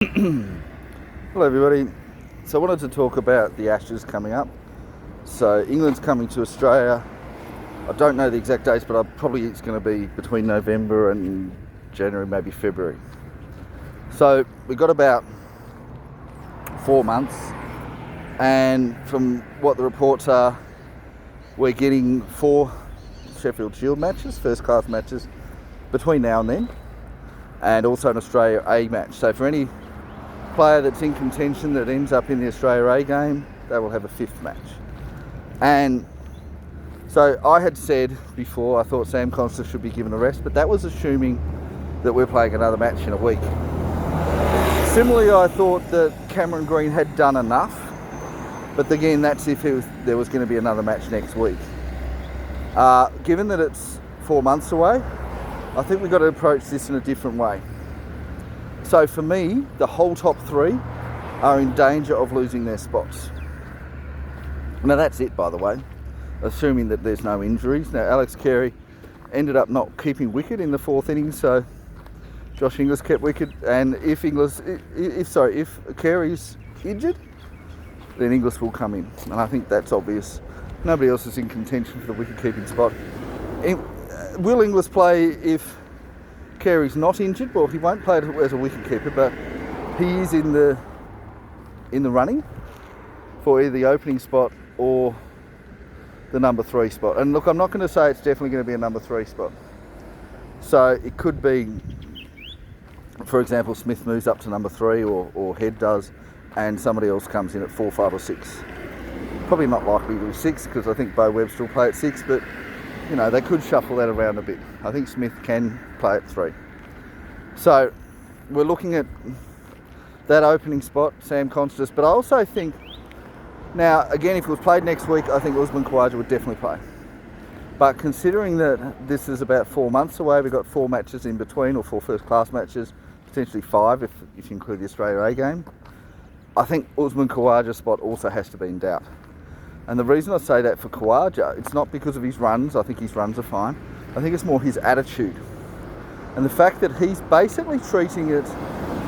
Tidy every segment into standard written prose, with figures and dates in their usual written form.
Hello everybody. So I wanted to talk about the Ashes coming up. So England's coming to Australia. I don't know the exact dates, but it's going to be between November and January, maybe February. So we've got about 4 months, and from what the reports are, we're getting 4 Sheffield Shield matches, first class matches, between now and then, and also an Australia A match. So for any player that's in contention that ends up in the Australia A game, they will have a 5th match. And so I had said before I thought Sam Constant should be given a rest, but that was assuming that we're playing another match in a week. Similarly, I thought that Cameron Green had done enough, but again, that's if there was going to be another match next week. Given that it's 4 months away, I think we've got to approach this in a different way. So for me, the whole top 3 are in danger of losing their spots. Now that's it, by the way, assuming that there's no injuries. Now Alex Carey ended up not keeping wicket in the 4th innings, so Josh Inglis kept wicket. And if Carey's injured, then Inglis will come in, and I think that's obvious. Nobody else is in contention for the wicket-keeping spot. Will Inglis play if Carey's not injured? Well, he won't play as a wicket-keeper, but he is in the running for either the opening spot or the number 3 spot. And look, I'm not going to say it's definitely going to be a number 3 spot. So it could be, for example, Smith moves up to number 3, or Head does, and somebody else comes in at 4, 5 or 6. Probably not likely to be 6, because I think Beau Webster will play at 6, but you know, they could shuffle that around a bit. I think Smith can play at 3. So we're looking at that opening spot, Sam Constant. But I also think, now again, if it was played next week, I think Usman Khawaja would definitely play. But considering that this is about 4 months away, we've got 4 matches in between, or 4 first class matches, potentially 5 if you include the Australia A game, I think Usman Khawaja's spot also has to be in doubt. And the reason I say that for Khawaja, it's not because of his runs. I think his runs are fine. I think it's more his attitude. And the fact that he's basically treating it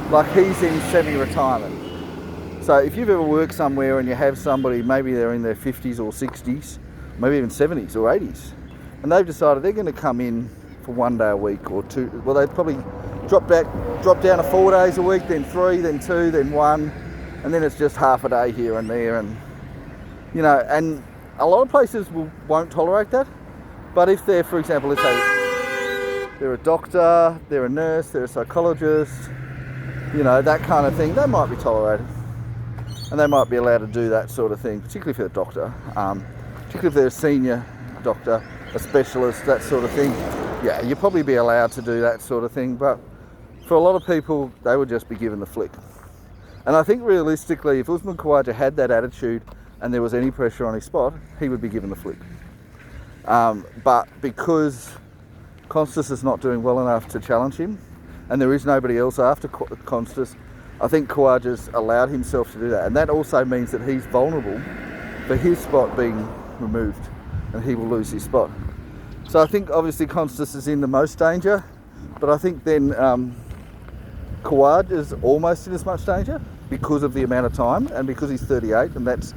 like he's in semi-retirement. So if you've ever worked somewhere and you have somebody, maybe they're in their 50s or 60s, maybe even 70s or 80s, and they've decided they're going to come in for 1 day a week or 2, well, they'd probably drop down to 4 days a week, then 3, then 2, then 1, and then it's just half a day here and there. And you know, and a lot of places won't tolerate that. But if they're, for example, let's say they're a doctor, they're a nurse, they're a psychologist, you know, that kind of thing, they might be tolerated. And they might be allowed to do that sort of thing, particularly if they're a doctor, particularly if they're a senior doctor, a specialist, that sort of thing. Yeah, you'd probably be allowed to do that sort of thing. But for a lot of people, they would just be given the flick. And I think realistically, if Usman Khawaja had that attitude and there was any pressure on his spot, he would be given the flick. But because Constant is not doing well enough to challenge him, and there is nobody else after Constant, I think Khawaja's allowed himself to do that. And that also means that he's vulnerable for his spot being removed, and he will lose his spot. So I think obviously Constant is in the most danger, but I think then Khawaja is almost in as much danger because of the amount of time, and because he's 38, and that's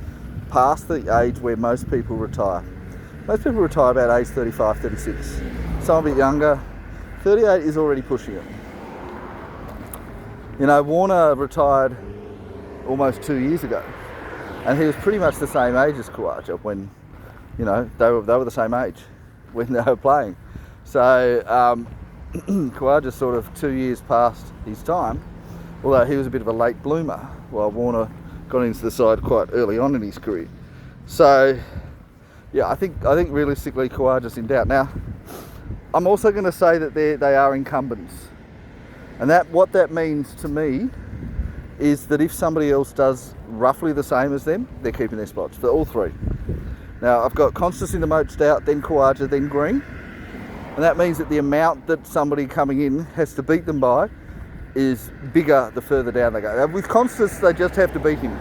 past the age where most people retire. Most people retire about age 35, 36. Some a bit younger. 38 is already pushing it. You know, Warner retired almost 2 years ago, and he was pretty much the same age as Khawaja when, you know, they were the same age when they were playing. So Khawaja's sort of 2 years past his time, although he was a bit of a late bloomer, while Warner got into the side quite early on in his career. So yeah, I think realistically Khawaja's in doubt. Now, I'm also going to say that they are incumbents, and what that means to me is that if somebody else does roughly the same as them, they're keeping their spots for all 3. Now, I've got Constant in the most doubt, then Khawaja, then Green, and that means that the amount that somebody coming in has to beat them by is bigger the further down they go. Now, with Constant, they just have to beat him.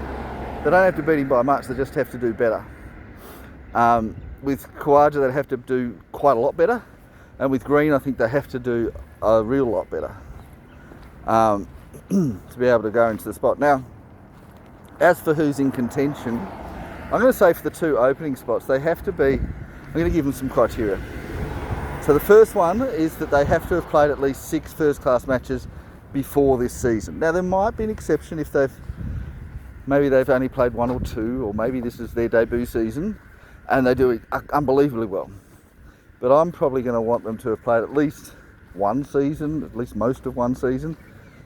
They don't have to beat him by much, they just have to do better. With Khawaja, they have to do quite a lot better, and with Green, I think they have to do a real lot better. to be able to go into the spot. Now, as for who's in contention, I'm going to say for the 2 opening spots, they have to be, I'm going to give them some criteria. So the first one is that they have to have played at least 6 first-class matches before this season. Now, there might be an exception if maybe they've only played 1 or 2, or maybe this is their debut season, and they do it unbelievably well. But I'm probably going to want them to have played at least 1 season, at least most of 1 season,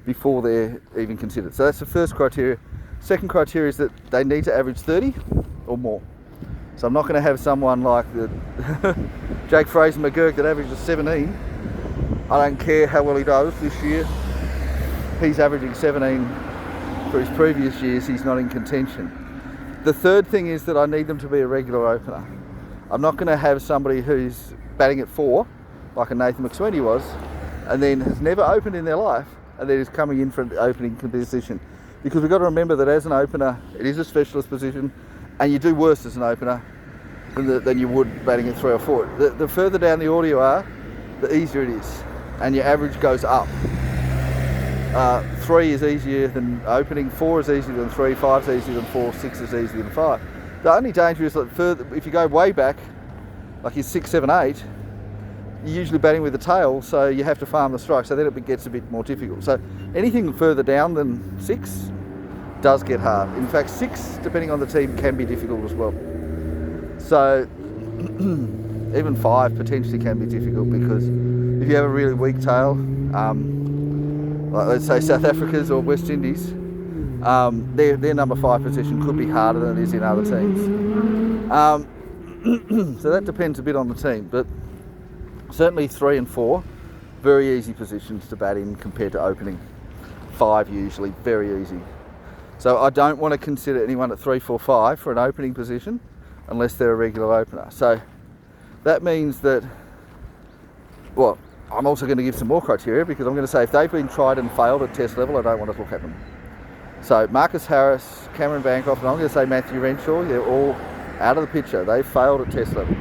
before they're even considered. So that's the first criteria. Second criteria is that they need to average 30 or more. So I'm not going to have someone like the Jake Fraser McGurk that averages 17. I don't care how well he does this year. He's averaging 17 for his previous years. He's not in contention. The third thing is that I need them to be a regular opener. I'm not going to have somebody who's batting at 4, like a Nathan McSweeney was, and then has never opened in their life, and then is coming in for an opening position. Because we've got to remember that as an opener, it is a specialist position, and you do worse as an opener than you would batting at 3 or 4. The further down the order you are, the easier it is, and your average goes up. 3 is easier than opening, 4 is easier than 3, 5 is easier than 4, 6 is easier than 5. The only danger is that further, if you go way back, like you're 6, 7, 8, you're usually batting with the tail, so you have to farm the strike, so then it gets a bit more difficult. So anything further down than 6 does get hard. In fact, 6, depending on the team, can be difficult as well. So even 5 potentially can be difficult, because if you have a really weak tail, like let's say South Africa's or West Indies, their number 5 position could be harder than it is in other teams. So that depends a bit on the team, but certainly 3 and 4, very easy positions to bat in compared to opening. 5 usually, very easy. So I don't want to consider anyone at 3, 4, 5 for an opening position unless they're a regular opener. So that means that, well, I'm also going to give some more criteria, because I'm going to say if they've been tried and failed at test level, I don't want to look at them. So Marcus Harris, Cameron Bancroft, and I'm going to say Matthew Renshaw, they're all out of the picture. They've failed at test level.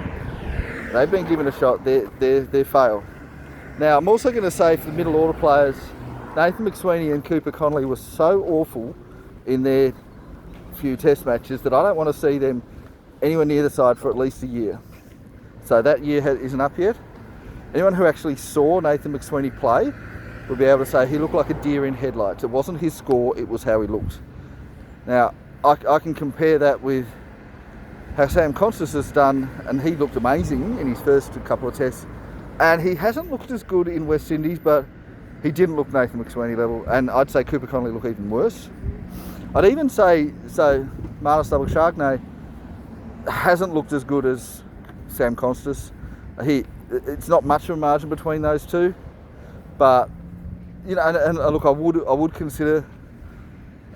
They've been given a shot, they're failed. Now I'm also going to say for the middle order players, Nathan McSweeney and Cooper Connolly were so awful in their few test matches that I don't want to see them anywhere near the side for at least a year. So that year isn't up yet. Anyone who actually saw Nathan McSweeney play will be able to say he looked like a deer in headlights. It wasn't his score, it was how he looked. Now, I can compare that with how Sam Constas has done, and he looked amazing in his first couple of tests. And he hasn't looked as good in West Indies, but he didn't look Nathan McSweeney level, and I'd say Cooper Connolly looked even worse. I'd even say, so Marnus Labuschagne hasn't looked as good as Sam Constas. It's not much of a margin between those two, but you know, and look, I would consider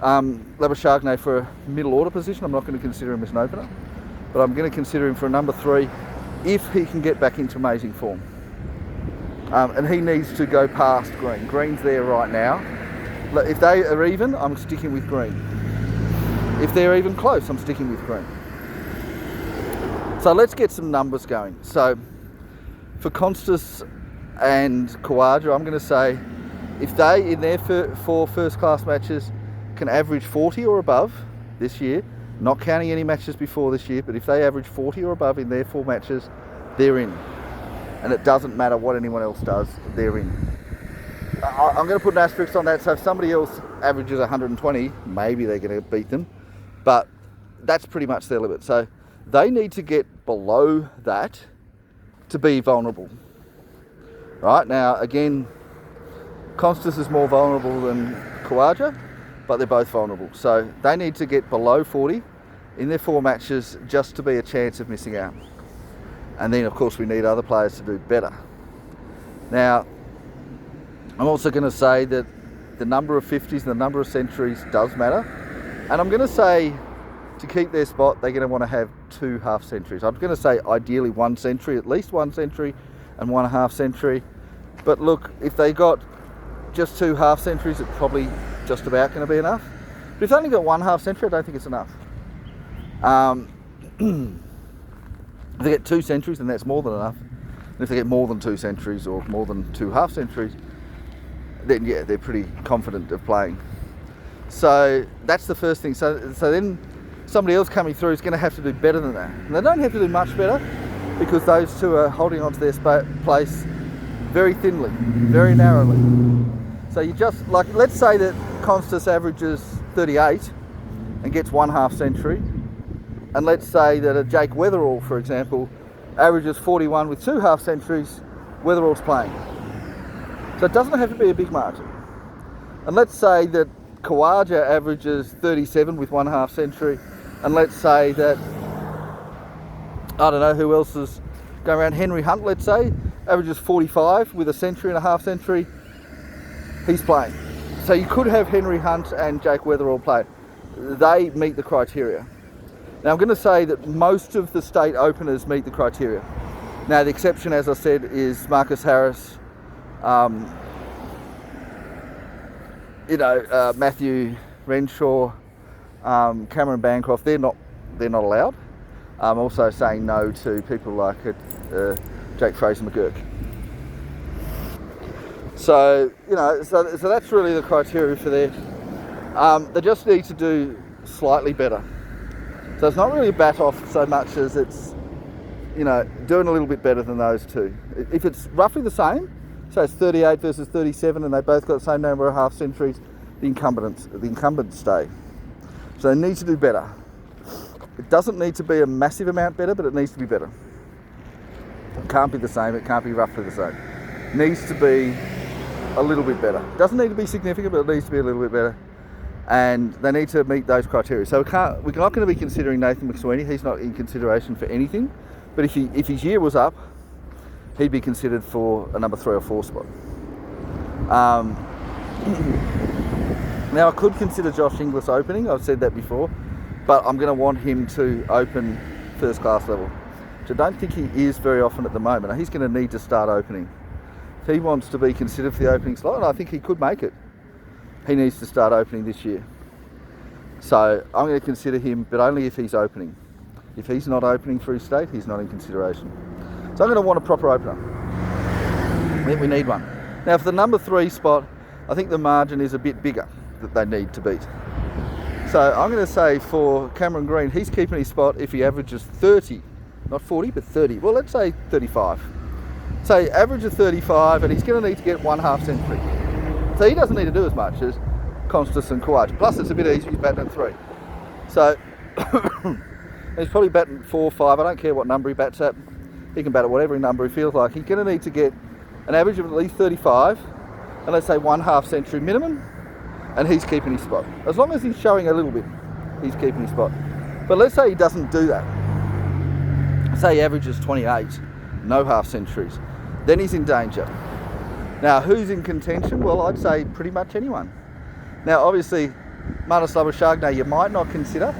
Labuschagne for a middle order position. I'm not going to consider him as an opener, but I'm going to consider him for a number 3 if he can get back into amazing form. And he needs to go past Green. Green's there right now. If they are even, I'm sticking with Green. If they're even close, I'm sticking with Green. So let's get some numbers going. So for Constas and Khawaja, I'm going to say if they, in their 4 first-class matches, can average 40 or above this year, not counting any matches before this year, but if they average 40 or above in their 4 matches, they're in. And it doesn't matter what anyone else does, they're in. I'm going to put an asterisk on that, so if somebody else averages 120, maybe they're going to beat them, but that's pretty much their limit. So they need to get below that to be vulnerable. Right, now again, Constas is more vulnerable than Khawaja, but they're both vulnerable. So they need to get below 40 in their 4 matches just to be a chance of missing out. And then of course we need other players to do better. Now, I'm also going to say that the number of 50s and the number of centuries does matter. And I'm going to say to keep their spot, they're going to want to have 2 half centuries. I'm going to say ideally 1 century, at least 1 century and 1.5 century. But look, if they got just 2 half centuries, it's probably just about going to be enough. But if they only got 1 half century, I don't think it's enough. If they get 2 centuries, then that's more than enough. And if they get more than 2 centuries or more than 2 half centuries, then yeah, they're pretty confident of playing. So that's the first thing. So then somebody else coming through is going to have to do better than that. And they don't have to do much better because those two are holding on to their place very thinly, very narrowly. So you just, like, let's say that Constas averages 38 and gets 1/2 century. And let's say that a Jake Weatherall, for example, averages 41 with 2/2 centuries. Weatherall's playing. So it doesn't have to be a big margin. And let's say that Khawaja averages 37 with 1/2 century. And let's say that, I don't know who else is going around, Henry Hunt, let's say, averages 45 with a century and a half century. He's playing. So you could have Henry Hunt and Jake Weatherall play. They meet the criteria. Now I'm going to say that most of the state openers meet the criteria. Now the exception, as I said, is Marcus Harris, Matthew Renshaw, Cameron Bancroft. They're not allowed. I'm also saying no to people like Jake Fraser McGurk. So so that's really the criteria for there. They just need to do slightly better. So it's not really a bat off so much as it's, doing a little bit better than those two. If it's roughly the same, so it's 38 versus 37 and they both got the same number of half centuries, the incumbents stay. So they need to do better. It doesn't need to be a massive amount better, but it needs to be better. It can't be the same, it can't be roughly the same. It needs to be a little bit better. It doesn't need to be significant, but it needs to be a little bit better. And they need to meet those criteria. So we're not going to be considering Nathan McSweeney. He's not in consideration for anything. But if his year was up, he'd be considered for a number 3 or 4 spot. Now I could consider Josh Inglis opening. I've said that before, but I'm going to want him to open first class level, which I don't think he is very often at the moment. He's going to need to start opening. If he wants to be considered for the opening slot, and I think he could make it, he needs to start opening this year. So I'm going to consider him, but only if he's opening. If he's not opening through state, he's not in consideration. So I'm going to want a proper opener. I think we need one. Now for the number 3 spot, I think the margin is a bit bigger that they need to beat. So I'm going to say for Cameron Green, he's keeping his spot if he averages 30, not 40, but 30. Well, let's say 35. So average of 35, and he's going to need to get 1/2 century. So he doesn't need to do as much as Constas and Khawaja. Plus it's a bit easier, he's batting at 3. So he's probably batting 4 or 5, I don't care what number he bats at. He can bat at whatever number he feels like. He's going to need to get an average of at least 35, and let's say 1/2 century minimum, and he's keeping his spot. As long as he's showing a little bit, he's keeping his spot. But let's say he doesn't do that. Say he averages 28, no half centuries. Then he's in danger. Now, who's in contention? Well, I'd say pretty much anyone. Now, obviously, Marnus Labuschagne you might not consider.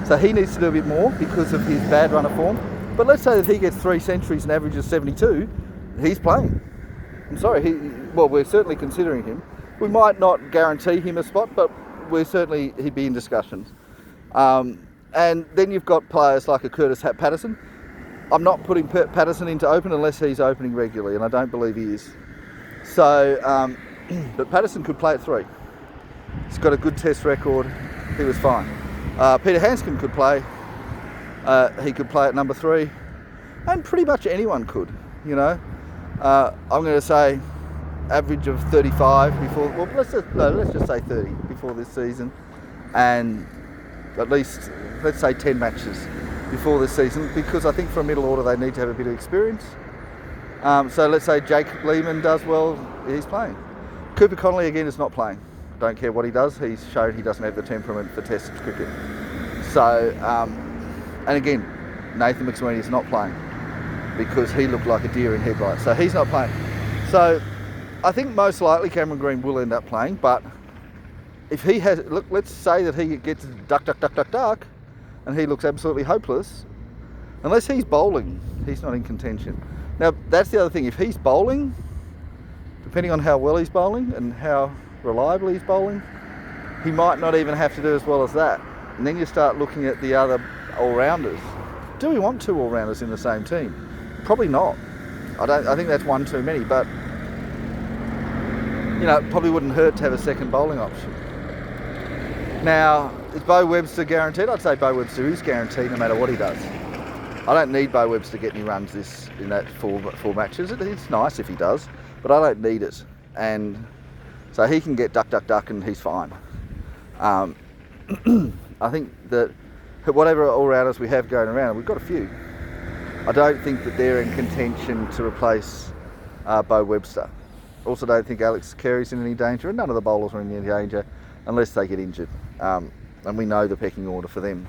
So he needs to do a bit more because of his bad run of form. But let's say that he gets 3 centuries and averages 72, he's playing. I'm sorry, we're certainly considering him. We might not guarantee him a spot, but he'd be in discussions. And then you've got players like a Curtis Patterson. I'm not putting Patterson into open unless he's opening regularly, and I don't believe he is. So, but Patterson could play at 3. He's got a good test record. He was fine. Peter Handscomb could play. He could play at number 3, and pretty much anyone could. I'm going to say average of 35 before. Well, let's just say 30 before this season, and at least let's say 10 matches before this season, because I think for a middle order they need to have a bit of experience. So let's say Jake Lehman does well, he's playing. Cooper Connolly again is not playing. Don't care what he does, he's shown he doesn't have the temperament for Test cricket. So, and again, Nathan McSweeney is not playing because he looked like a deer in headlights, so he's not playing. So I think most likely Cameron Green will end up playing, but if he has, let's say that he gets duck, and he looks absolutely hopeless, unless he's bowling, he's not in contention. Now, that's the other thing. If he's bowling, depending on how well he's bowling and how reliably he's bowling, he might not even have to do as well as that. And then you start looking at the other all-rounders. Do we want 2 all-rounders in the same team? Probably not. I think that's one too many, but you know, it probably wouldn't hurt to have a second bowling option. Now, is Beau Webster guaranteed? I'd say Beau Webster is guaranteed no matter what he does. I don't need Beau Webster to get any runs in that four matches. It's nice if he does, but I don't need it. And so he can get duck, and he's fine. I think that whatever all-rounders we have going around, we've got a few. I don't think that they're in contention to replace Beau Webster. Also don't think Alex Carey's in any danger, and none of the bowlers are in any danger unless they get injured. And we know the pecking order for them.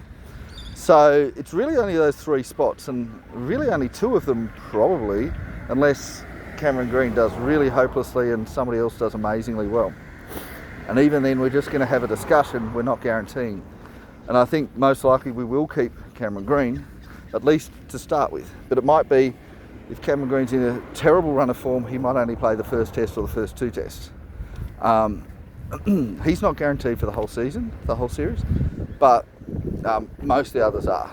So it's really only those 3 spots, and really only 2 of them probably, unless Cameron Green does really hopelessly and somebody else does amazingly well. And even then we're just going to have a discussion, we're not guaranteeing. And I think most likely we will keep Cameron Green, at least to start with. But it might be, if Cameron Green's in a terrible run of form, he might only play the first test or the first 2 tests. He's not guaranteed for the whole season, the whole series, but most of the others are.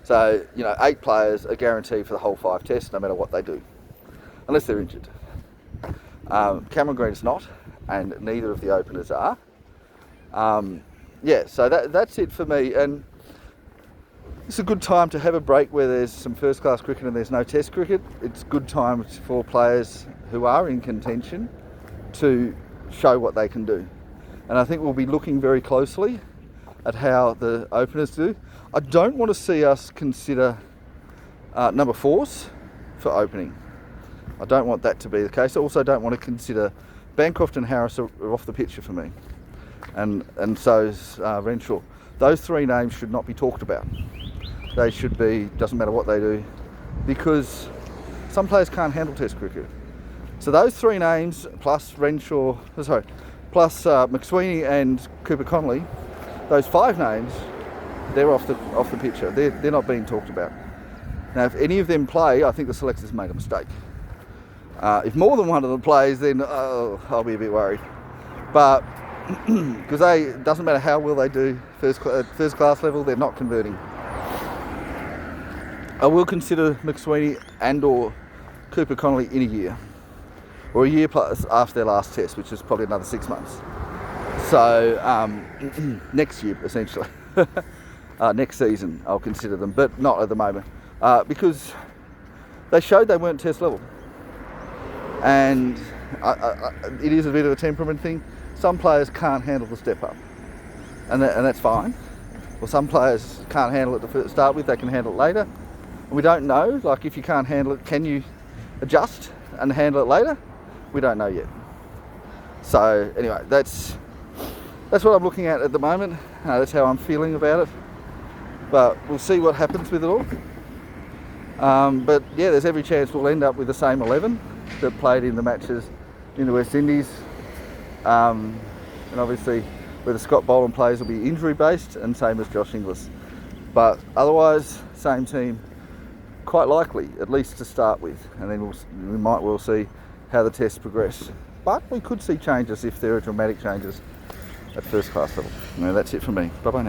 So, you know, 8 players are guaranteed for the whole 5 tests, no matter what they do, unless they're injured. Cameron Green's not, and neither of the openers are. Yeah, so that's it for me. And it's a good time to have a break where there's some first-class cricket and there's no test cricket. It's good time for players who are in contention to show what they can do. And I think we'll be looking very closely at how the openers do. I don't want to see us consider number 4s for opening. I don't want that to be the case. I also don't want to consider Bancroft and Harris are off the picture for me. And so is Renshaw. Those 3 names should not be talked about. They should be, doesn't matter what they do, because some players can't handle test cricket. So those 3 names, plus McSweeney and Cooper Connolly, those 5 names, they're off the picture. They're not being talked about. Now, if any of them play, I think the selectors made a mistake. If more than one of them plays, then I'll be a bit worried. But because it doesn't matter how well they do first class level, they're not converting. I will consider McSweeney and or Cooper Connolly in a year, or a year plus after their last test, which is probably another 6 months. So next year, essentially. Next season, I'll consider them, but not at the moment, because they showed they weren't test level. And it is a bit of a temperament thing. Some players can't handle the step up, and that's fine. Well, some players can't handle it to start with, they can handle it later. We don't know, like if you can't handle it, can you adjust and handle it later? We don't know yet. So anyway, that's what I'm looking at the moment. That's how I'm feeling about it. But we'll see what happens with it all. But yeah, there's every chance we'll end up with the same 11 that played in the matches in the West Indies. And obviously whether Scott Boland plays will be injury based, and same as Josh Inglis. But otherwise, same team, quite likely, at least to start with. And then we might well see how the tests progress. But we could see changes if there are dramatic changes at first class level. That's it from me. Bye bye now.